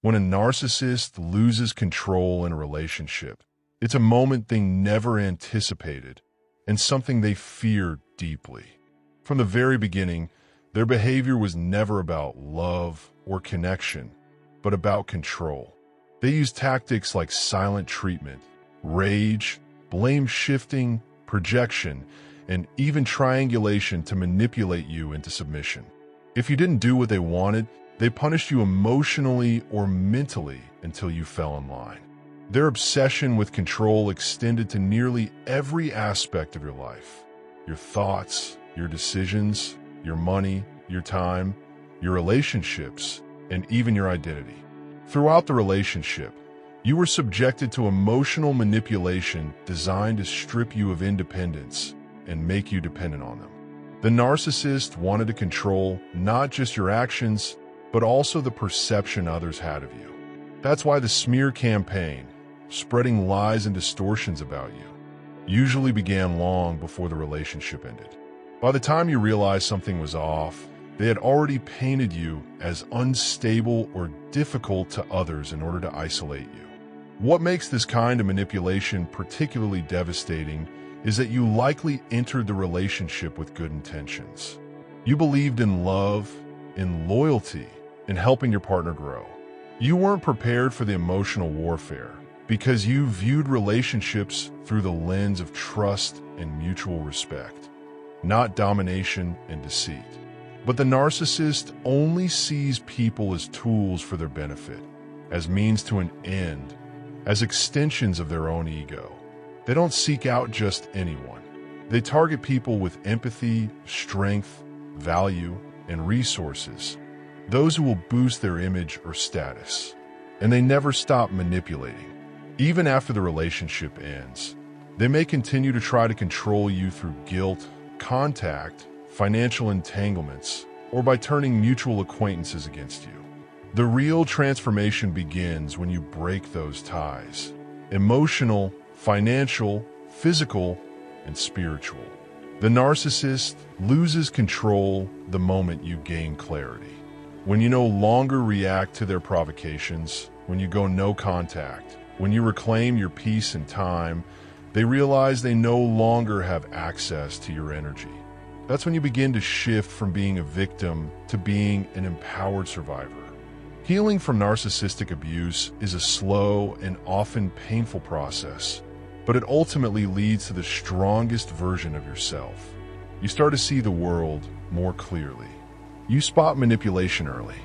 When a narcissist loses control in a relationship, it's a moment they never anticipated and something they fear deeply. From the very beginning, their behavior was never about love or connection, but about control. They used tactics like silent treatment, rage, blame shifting, projection, and even triangulation to manipulate you into submission. If you didn't do what they wanted, they punished you emotionally or mentally until you fell in line. Their obsession with control extended to nearly every aspect of your life. Your thoughts, your decisions, your money, your time, your relationships, and even your identity. Throughout the relationship, you were subjected to emotional manipulation designed to strip you of independence and make you dependent on them. The narcissist wanted to control not just your actions, but also the perception others had of you. That's why the smear campaign, spreading lies and distortions about you, usually began long before the relationship ended. By the time you realized something was off, they had already painted you as unstable or difficult to others in order to isolate you. What makes this kind of manipulation particularly devastating is that you likely entered the relationship with good intentions. You believed in love, in loyalty, in helping your partner grow. You weren't prepared for the emotional warfare because you viewed relationships through the lens of trust and mutual respect, not domination and deceit. But the narcissist only sees people as tools for their benefit, as means to an end, as extensions of their own ego. They don't seek out just anyone. They target people with empathy, strength, value, and resources, those who will boost their image or status. And they never stop manipulating. Even after the relationship ends, they may continue to try to control you through guilt, contact, financial entanglements, or by turning mutual acquaintances against you. The real transformation begins when you break those ties: emotional, financial, physical, and spiritual. The narcissist loses control the moment you gain clarity. When you no longer react to their provocations, when you go no contact, when you reclaim your peace and time, they realize they no longer have access to your energy. That's when you begin to shift from being a victim to being an empowered survivor. Healing from narcissistic abuse is a slow and often painful process, but it ultimately leads to the strongest version of yourself. You start to see the world more clearly. You spot manipulation early.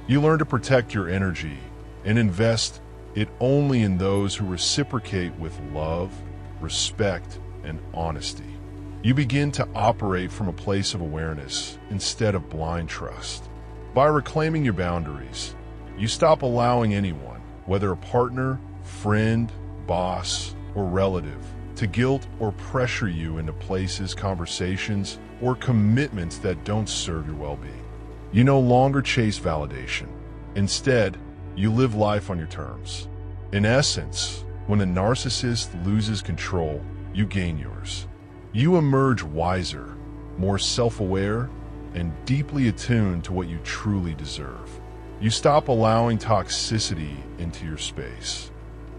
You learn to protect your energy and invest it only in those who reciprocate with love, respect, and honesty. You begin to operate from a place of awareness instead of blind trust. By reclaiming your boundaries, you stop allowing anyone, whether a partner, friend, boss, or relative, to guilt or pressure you into places, conversations, or commitments that don't serve your well-being. You no longer chase validation. Instead, you live life on your terms. In essence, when a narcissist loses control, you gain yours. You emerge wiser, more self-aware, and deeply attuned to what you truly deserve. You stop allowing toxicity into your space,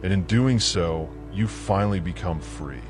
and in doing so, you finally become free.